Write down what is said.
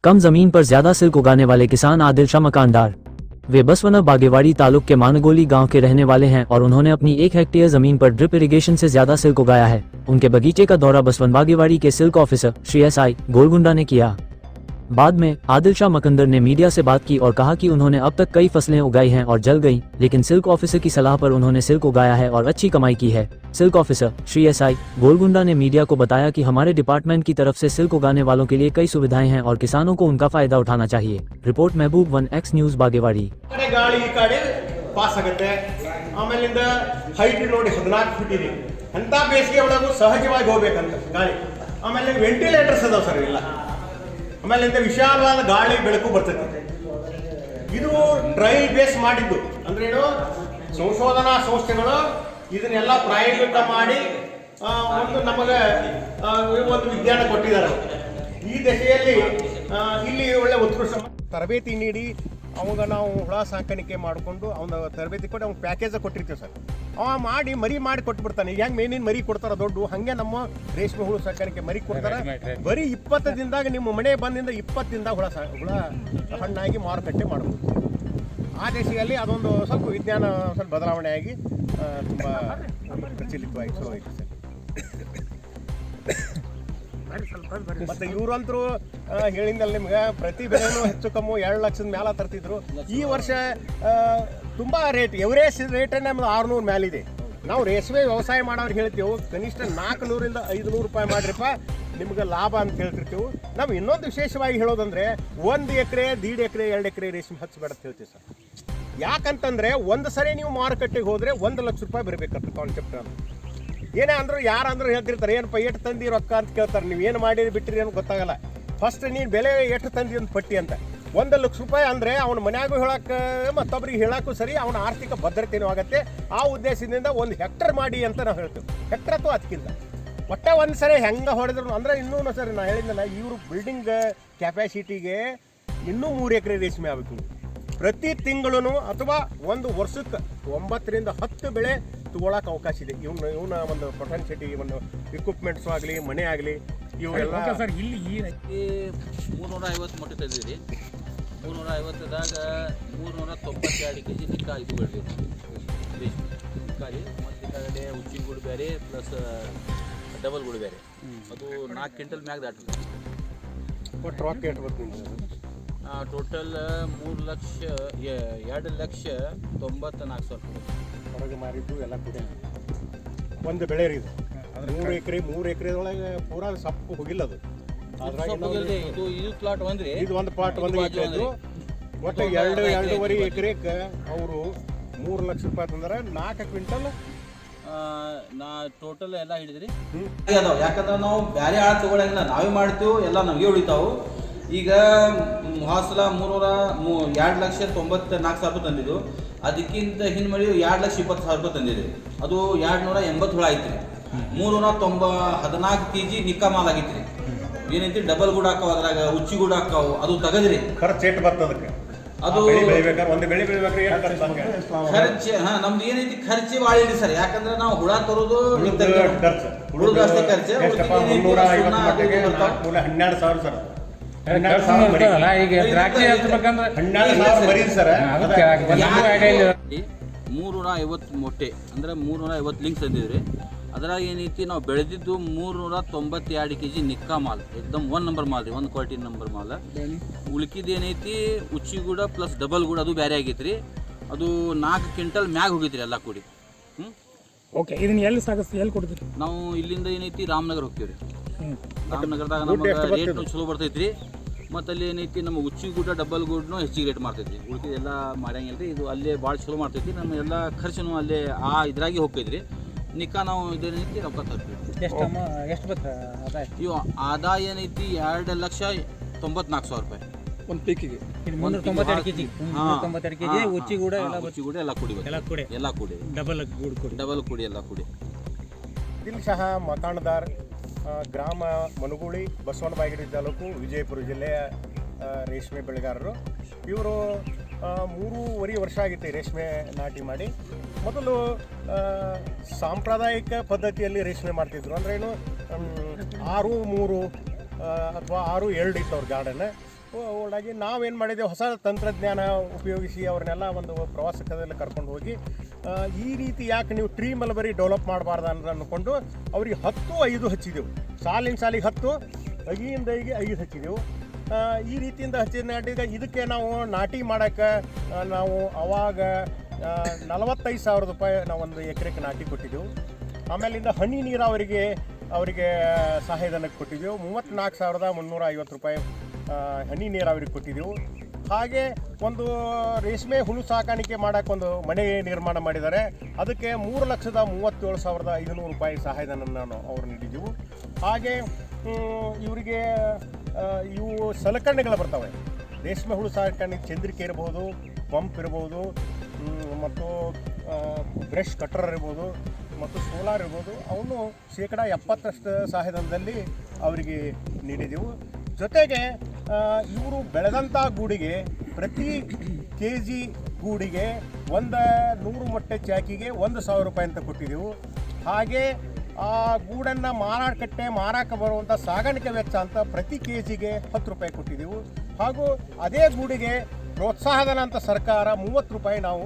कम जमीन पर ज्यादा सिल्क उगाने वाले किसान आदिल शाह मकानदार। वे बसवना बागेवाड़ी तालुक के मानगोली गांव के रहने वाले हैं और उन्होंने अपनी 1 हेक्टेयर जमीन पर ड्रिप इरिगेशन से ज्यादा सिल्क उगाया है। उनके बगीचे का दौरा बसवन बागेवाड़ी के silk officer Shri SI Golgunda ने किया। बाद में आदिल शाह मकंदर ने मीडिया से बात की और कहा कि उन्होंने अब तक कई फसलें उगाई हैं और जल गईं, लेकिन सिल्क ऑफिसर की सलाह पर उन्होंने सिल्क उगाया है और अच्छी कमाई की है। Silk officer Shri SI Golgunda ने मीडिया को बताया कि हमारे डिपार्टमेंट की तरफ से सिल्क उगाने वालों के लिए कई सुविधाएं हैं और किसानों को उनका फायदा उठाना चाहिए। रिपोर्ट महबूब 1X न्यूज बागेवाड़ी। ಗಾಳಿ ಈ ಕಡೆ ಪಾಸ್ ಆಗುತ್ತೆ, ಆಮೇಲಿಂದ ಹೈಟ್ ನೋಡಿ 14 ಫೀಟ್ ಇದೆ ಅಂತ ಬೇಸಿಗೆ ಒಳಗೂ ಸಹಜವಾಗಿ ಹೋಗ್ಬೇಕಂತ ಗಾಳಿ. ಆಮೇಲೆ ವೆಂಟಿಲೇಟರ್ಸ್ ಅದಾವ ಸರ್ ಇಲ್ಲ, ಆಮೇಲಿಂದ ವಿಶಾಲವಾದ ಗಾಳಿ ಬೆಳಕು ಬರ್ತೈತಿ. ಇದು ಟ್ರಯಲ್ ಬೇಸ್ ಮಾಡಿದ್ದು ಅಂದ್ರೆ ಏನು, ಸಂಶೋಧನಾ ಸಂಸ್ಥೆಗಳು ಇದನ್ನೆಲ್ಲ ಪ್ರಾಯೋಗಿಕ ಮಾಡಿ ಒಂದು ನಮಗೆ ಒಂದು ವಿಜ್ಞಾನ ಕೊಟ್ಟಿದ್ದಾರೆ. ಈ ದಶೆಯಲ್ಲಿ ಇಲ್ಲಿ ಒಳ್ಳೆ ಉತ್ಕೃಷ್ಟ ತರಬೇತಿ ನೀಡಿ ಅವಾಗ ನಾವು ಹುಳ ಸಾಕಾಣಿಕೆ ಮಾಡಿಕೊಂಡು ಅವನ ತರಬೇತಿ ಕೊಟ್ಟು ಅವ್ನು ಪ್ಯಾಕೇಜ್ ಕೊಟ್ಟಿರ್ತೀವಿ ಸರ್. ಅವ ಮಾಡಿ ಮರಿ ಮಾಡಿ ಕೊಟ್ಬಿಡ್ತಾನೆ. ಈಗ ಹೆಂಗೆ ಮೇನಿನ ಮರಿ ಕೊಡ್ತಾರ ದೊಡ್ಡ, ಹಾಗೆ ನಮ್ಮ ರೇಷ್ಮೆ ಹುಳು ಸಾಕಾಣಿಕೆ ಮರಿ ಕೊಡ್ತಾರೆ. ಬರೀ 20 ದಿನದಾಗ ನಿಮ್ಮ ಮನೆ ಬಂದಿಂದ 20 ದಿನದಾಗ ಹುಳ ಹಣ್ಣಾಗಿ ಮಾರುಕಟ್ಟೆ ಮಾಡ್ಬೋದು. ಆ ದೇಶದಲ್ಲಿ ಅದೊಂದು ಸ್ವಲ್ಪ ವಿಜ್ಞಾನ ಸ್ವಲ್ಪ ಬದಲಾವಣೆ ಆಗಿ ತುಂಬ ಪ್ರಚಲಿತವಾಗಿ ಚಲೋ ಐತೆ ಸರ್. ಮತ್ತೆ ಇವ್ರಂತರೂ ಹೇಳಿದ್ನಲ್ಲ ನಿಮ್ಗೆ, ಪ್ರತಿ ಬೆಳೆನೂ ಹೆಚ್ಚು ಕಮ್ಮಿ 2 ಲಕ್ಷದ ಮೇಲೆ ತರ್ತಿದ್ರು. ಈ ವರ್ಷ ತುಂಬಾ ರೇಟ್, ಎವರೇಜ್ ರೇಟ್ ನಮ್ದು 600 ಮೇಲಿದೆ. ನಾವು ರೇಷ್ಮೆ ವ್ಯವಸಾಯ ಮಾಡೋರಿಗೆ ಹೇಳ್ತೀವಿ ಕನಿಷ್ಠ 400 ರಿಂದ 500 ರೂಪಾಯಿ ಮಾಡ್ರಿಪ್ಪ ನಿಮ್ಗೆ ಲಾಭ ಅಂತ ಹೇಳ್ತಿರ್ತೀವಿ. ನಾವು ಇನ್ನೊಂದು ವಿಶೇಷವಾಗಿ ಹೇಳೋದಂದ್ರೆ 1 ಎಕರೆ 1.5 ಎಕರೆ 2 ಎಕರೆ ರೇಷ್ಮೆ ಹಚ್ಚಬೇಡ ಅಂತ ಹೇಳ್ತೀವಿ ಸರ್. ಯಾಕಂತಂದ್ರೆ ಒಂದು ಸರಿ ನೀವು ಮಾರುಕಟ್ಟೆಗೆ ಹೋದ್ರೆ 1 ಲಕ್ಷ ರೂಪಾಯಿ ಬರಬೇಕಂತ ಕಾನ್ಸೆಪ್ಟ್. ಏನೇ ಅಂದ್ರು ಯಾರಂದ್ರೂ ಹೇಳ್ತಿರ್ತಾರೆ, ಏನಪ್ಪ ಎಷ್ಟು ತಂದಿ ರೊಕ್ಕ ಅಂತ ಕೇಳ್ತಾರೆ. ನೀವು ಏನು ಮಾಡಿರಿ ಬಿಟ್ಟಿರಿ ಏನು ಗೊತ್ತಾಗಲ್ಲ. ಫಸ್ಟ್ ನೀನು ಬೆಲೆ ಎಷ್ಟು ತಂದಿ ಅಂತ ಪಟ್ಟಿ ಅಂತ 1 ಲಕ್ಷ ರೂಪಾಯಿ ಅಂದರೆ ಅವನ ಮನ್ಯಾಗೂ ಹೇಳಕ್ಕೆ ಮತ್ತೊಬ್ರಿಗೆ ಹೇಳಕ್ಕೂ ಸರಿ, ಅವನ ಆರ್ಥಿಕ ಭದ್ರತೆಯೂ ಆಗುತ್ತೆ. ಆ ಉದ್ದೇಶದಿಂದ 1 ಹೆಕ್ಟರ್ ಮಾಡಿ ಅಂತ ನಾವು ಹೇಳ್ತೀವಿ. ಹೆಕ್ಟರ್ ಅಥವಾ ಅದಕ್ಕಿಂತ ಒಟ್ಟ ಒಂದು ಸರಿ ಹೆಂಗೆ ಹೊಡೆದ್ರು ಅಂದ್ರೆ ಇನ್ನೂ ಸರಿ ನಾನು ಹೇಳಿದ್ನಲ್ಲ, ಇವರು ಬಿಲ್ಡಿಂಗ್ ಕ್ಯಾಪಾಸಿಟಿಗೆ ಇನ್ನೂ 3 ಎಕರೆ ರೇಷ್ಮೆ ಆಗಬೇಕು. ಪ್ರತಿ ತಿಂಗಳು ಅಥವಾ ಒಂದು ವರ್ಷಕ್ಕೆ 9 ರಿಂದ 10 ಬೆಳೆ ತಗೊಳಕ್ಕೆ ಅವಕಾಶ ಇದೆ. ಇವನ ಒಂದು ಪೊಟೆನ್ಶಿಯಟಿ, ಒಂದು ಇಕ್ವಿಪ್ಮೆಂಟ್ಸು ಆಗಲಿ, ಮನೆ ಆಗಲಿ, ಇವೆಲ್ಲ ಸರ್. ಇಲ್ಲಿ 350 ಮೊಟ್ಟೆ ತೆಗೆದಿರಿ. 350ದಾಗ 392 kg ನಿಕ್ಕ ಇದು ಬಿಡ್ರಿ ನಿಕ್ಕಾರಿ. ಮತ್ತು ಈ ಕಡೆ ಉಚ್ಚಿ ಗುಡು ಬೇರೆ ಪ್ಲಸ್ ಡಬಲ್ ಗುಡು ಬೇರೆ, ಅದು 4 ಕ್ವಿಂಟಲ್ ಮ್ಯಾಗ ದಾಟ್ರಿ. ಒಟ್ಟು ರೊಕ್ಕ ಇಟ್ಬೇಕು ಟೋಟಲ್ 2,94,000 ಹೊರಗೆ ಮಾರಿದ್ದು ಎಲ್ಲ ಕೂಡ ಒಂದು ಬೆಳೆ ರೀ ಇದು. 3 ಎಕರೆ ಒಳಗೆ ಪೂರಾ ಸಪ್ಪು ಹೋಗಿಲ್ಲ ಅದು. ಇದು ಪ್ಲಾಟ್ ಒಂದ್ರಿ, ಇದು ಒಂದು ಪ್ಲಾಟ್ 1 ಎಕರೆ. ಒಟ್ಟು 2.5 ಎಕರೆಗೆ ಅವರು 3 ಲಕ್ಷ ರೂಪಾಯಿ ತಂದ್ರೆ 4 ಕ್ವಿಂಟಲ್ ನಾ ಟೋಟಲ್ ಎಲ್ಲ ಹಿಡಿದ್ರಿ. ಯಾಕಂದ್ರೆ ನಾವು ಬೇರೆ ಆಳ ತಗೊಳಂಗಿಲ್ಲ, ನಾವೇ ಮಾಡ್ತೀವಿ, ಎಲ್ಲ ನಮಗೆ ಉಳಿತಾವು. ಈಗ ಹಾಸಲ 2,94,000 ರೂಪಾಯಿ ತಂದಿದ್ದು. ಅದಕ್ಕಿಂತ ಹಿಂದೆ ಮಾಡಿ 2,20,000 ರೂಪಾಯಿ ತಂದಿದ್ರಿ. ಅದು 280 ಹುಳ ಐತ್ರಿ. 314 kg ನಿಕ್ಕ ಮಾಲ್ ಆಗೈತ್ರಿ. ಏನೈತಿ ಡಬಲ್ ಗುಡ್ ಹಾಕಾವ, ಅದ್ರಾಗ ಉಚ್ಚಿ ಗುಡ್ ಹಾಕಾವು, ಅದು ತಗದ್ರಿ. ಖರ್ಚು ಏಟ್ ಬರ್ತದಕ್ಕೆ ಅದು ಒಂದು ಬೆಳೆ ಖರ್ಚು. ನಮ್ದು ಏನೈತಿ ಖರ್ಚು ಭಾಳ ಇಲ್ರಿ ಸರ್. ಯಾಕಂದ್ರೆ ನಾವು ಹುಳ ತರೋದು ಹುಡುಗ ಅಷ್ಟೇ ಖರ್ಚು. 12,000 ಸರ್. ಈಗ ದ್ರಾಕ್ಷಿ ಹಚ್ಬೇಕಂದ್ರೆ 350 ಮೊಟ್ಟೆ ಅಂದ್ರೆ 350 ಲಿಂಕ್ಸ್ ತಂದಿದ್ರಿ. ಅದ್ರಾಗ ಏನೈತಿ ನಾವು ಬೆಳೆದಿದ್ದು 392 kg ನಿಕ್ಕಾ ಮಾಲ್, ಏಕದಮ್ 1 ನಂಬರ್ ಮಾಲ್ ರೀ, 1 ಕ್ವಾಲಿಟಿ ನಂಬರ್ ಮಾಲ್. ಉಳ್ಕಿದ್ದು ಏನೈತಿ ಉಚ್ಚಿ ಗೂಡ ಪ್ಲಸ್ ಡಬಲ್ ಗೂಡ, ಅದು ಬೇರೆ ಆಗೈತ್ರಿ. ಅದು 4 ಕ್ವಿಂಟಲ್ ಮ್ಯಾಗ ಹೋಗೈತ್ರಿ ಎಲ್ಲ ಕೂಡಿ. ಓಕೆ, ಇದನ್ನ ಎಲ್ಲಿ ಸಾಗಿಸ್ತೀವಿ, ಎಲ್ಲಿ ಕೊಡ್ತೀರಿ? ನಾವು ಇಲ್ಲಿಂದ ಏನೈತಿ ರಾಮನಗರ ಹೋಗ್ತೀವಿ ರೀ. ರಾಮನಗರದಾಗ ನಮಗೆ ರೇಟ್ನು ಚಲೋ ಬರ್ತೈತ್ರಿ. ಮತ್ತು ಅಲ್ಲಿ ಏನೈತಿ ನಮ್ಮ ಉಚ್ಚಿ ಗೂಟ ಡಬಲ್ ಗೂಡ್ನು ಹೆಚ್ಚಿಗೆ ರೇಟ್ ಮಾಡ್ತೈತಿ. ಉಳ್ಕಿದೆಲ್ಲ ಮಾಡ್ಯಂಗಿಲ್ಲ ರೀ. ಇದು ಅಲ್ಲೇ ಭಾಳ ಚಲೋ ಮಾಡ್ತೈತಿ. ನಮ್ಮ ಎಲ್ಲ ಖರ್ಚು ಅಲ್ಲೇ ಆ ಇದ್ರಾಗಿ ಹೋಗ್ತೈತ್ರಿ. ನಿಕ್ಕಾ ನಾವು ಇದೇನೈತಿ ರೊಕ್ಕ ತರ್ತೀವಿ. ಎಷ್ಟು ಬರ್ತದೆ ಆದಾಯ? ಇವು ಆದಾಯ ಏನೈತಿ 2,94,000 ರೂಪಾಯಿ ಒಂದು ಪೀಕಿಗೆ. 392 kg ಉಚ್ಚಿ ಗೂಡ ಎಲ್ಲ ಕೂಡಿ ಡಬಲ್ ಕೂಡಿ ಎಲ್ಲ ಕೂಡಿ. ದಿಲ್ ಶಾ ಮಕಾಣದಾರ್, ಗ್ರಾಮ ಮನುಗುಳಿ, ಬಸವನ ಬಾಗೇವಾಡಿ ತಾಲೂಕು, ವಿಜಯಪುರ ಜಿಲ್ಲೆಯ ರೇಷ್ಮೆ ಬೆಳೆಗಾರರು. ಇವರು 3.5 ವರ್ಷ ಆಗಿತ್ತು ರೇಷ್ಮೆ ನಾಟಿ ಮಾಡಿ. ಮೊದಲು ಸಾಂಪ್ರದಾಯಿಕ ಪದ್ಧತಿಯಲ್ಲಿ ರೇಷ್ಮೆ ಮಾಡ್ತಿದ್ರು. ಅಂದ್ರೆ ಏನು 6-3 ಅಥವಾ 6-2 ಇತ್ತು ಅವ್ರ ಗಾರ್ಡನ್. ಓಲ್ಡಾಗಿ ನಾವೇನು ಮಾಡಿದ್ದೇವೆ, ಹೊಸ ತಂತ್ರಜ್ಞಾನ ಉಪಯೋಗಿಸಿ ಅವ್ರನ್ನೆಲ್ಲ ಒಂದು ಪ್ರವಾಸದಲ್ಲಿ ಕರ್ಕೊಂಡು ಹೋಗಿ ಈ ರೀತಿ ಯಾಕೆ ನೀವು ಟ್ರೀ ಮಲ್ಬರಿ ಡೆವಲಪ್ ಮಾಡಬಾರ್ದು ಅಂತ ಅಂದ್ಕೊಂಡು ಅವ್ರಿಗೆ 10-5 ಹಚ್ಚಿದೆವು. ಸಾಲಿನ ಸಾಲಿಗೆ 10, 5 ಹಚ್ಚಿದೆವು. ಈ ರೀತಿಯಿಂದ ಹಚ್ಚಿದ ಇದಕ್ಕೆ ನಾವು ನಾಟಿ ಮಾಡೋಕ್ಕೆ ನಾವು ಅವಾಗ 45,000 ರೂಪಾಯಿ ನಾವು ಒಂದು ಎಕರೆಗೆ ನಾಟಿ ಕೊಟ್ಟಿದ್ದೆವು. ಆಮೇಲಿಂದ ಹನಿ ನೀರಾವರಿಗೆ ಅವರಿಗೆ ಸಹಾಯಧನಕ್ಕೆ ಕೊಟ್ಟಿದ್ದೆವು. 34,350 ರೂಪಾಯಿ ಹನಿ ನೀರಾವರಿಗೆ ಕೊಟ್ಟಿದ್ದೆವು. ಹಾಗೆ ಒಂದು ರೇಷ್ಮೆ ಹುಳು ಸಾಕಾಣಿಕೆ ಮಾಡೋಕ್ಕೆ ಒಂದು ಮನೆ ನಿರ್ಮಾಣ ಮಾಡಿದ್ದಾರೆ. ಅದಕ್ಕೆ 3,37,500 ರೂಪಾಯಿ ಸಹಾಯಧನ ನಾವು ಅವ್ರು ನೀಡಿದ್ದೆವು. ಹಾಗೆ ಇವರಿಗೆ ಇವು ಸಲಕರಣೆಗಳು ಬರ್ತವೆ. ರೇಷ್ಮೆ ಹುಳು ಸಾಕಾಣಿಕೆ ಚಂದ್ರಿಕೆ ಇರ್ಬೋದು, ಪಂಪ್ ಇರ್ಬೋದು, ಮತ್ತು ಬ್ರಷ್ ಕಟ್ಟರ್ ಇರ್ಬೋದು, ಮತ್ತು ಸೋಲಾರ್ ಇರ್ಬೋದು. ಅವನು 70% ಸಹಾಯಧನದಲ್ಲಿ ಅವರಿಗೆ ನೀಡಿದೆವು. ಜೊತೆಗೆ ಇವರು ಬೆಳೆದಂಥ ಗೂಡಿಗೆ ಪ್ರತಿ KG ಗೂಡಿಗೆ 100 ಮೊಟ್ಟೆ ಚಾಕಿಗೆ 1,000 ರೂಪಾಯಿ ಅಂತ ಕೊಟ್ಟಿದ್ದೆವು. ಹಾಗೆ ಆ ಗೂಡನ್ನು ಮಾರಾಟ ಬರುವಂಥ ಸಾಗಾಣಿಕೆ ವೆಚ್ಚ ಅಂತ ಪ್ರತಿ KGಗೆ 10 ರೂಪಾಯಿ ಕೊಟ್ಟಿದ್ದೆವು. ಹಾಗೂ ಅದೇ ಗೂಡಿಗೆ ಪ್ರೋತ್ಸಾಹಧನ ಅಂತ ಸರ್ಕಾರ 30 ರೂಪಾಯಿ ನಾವು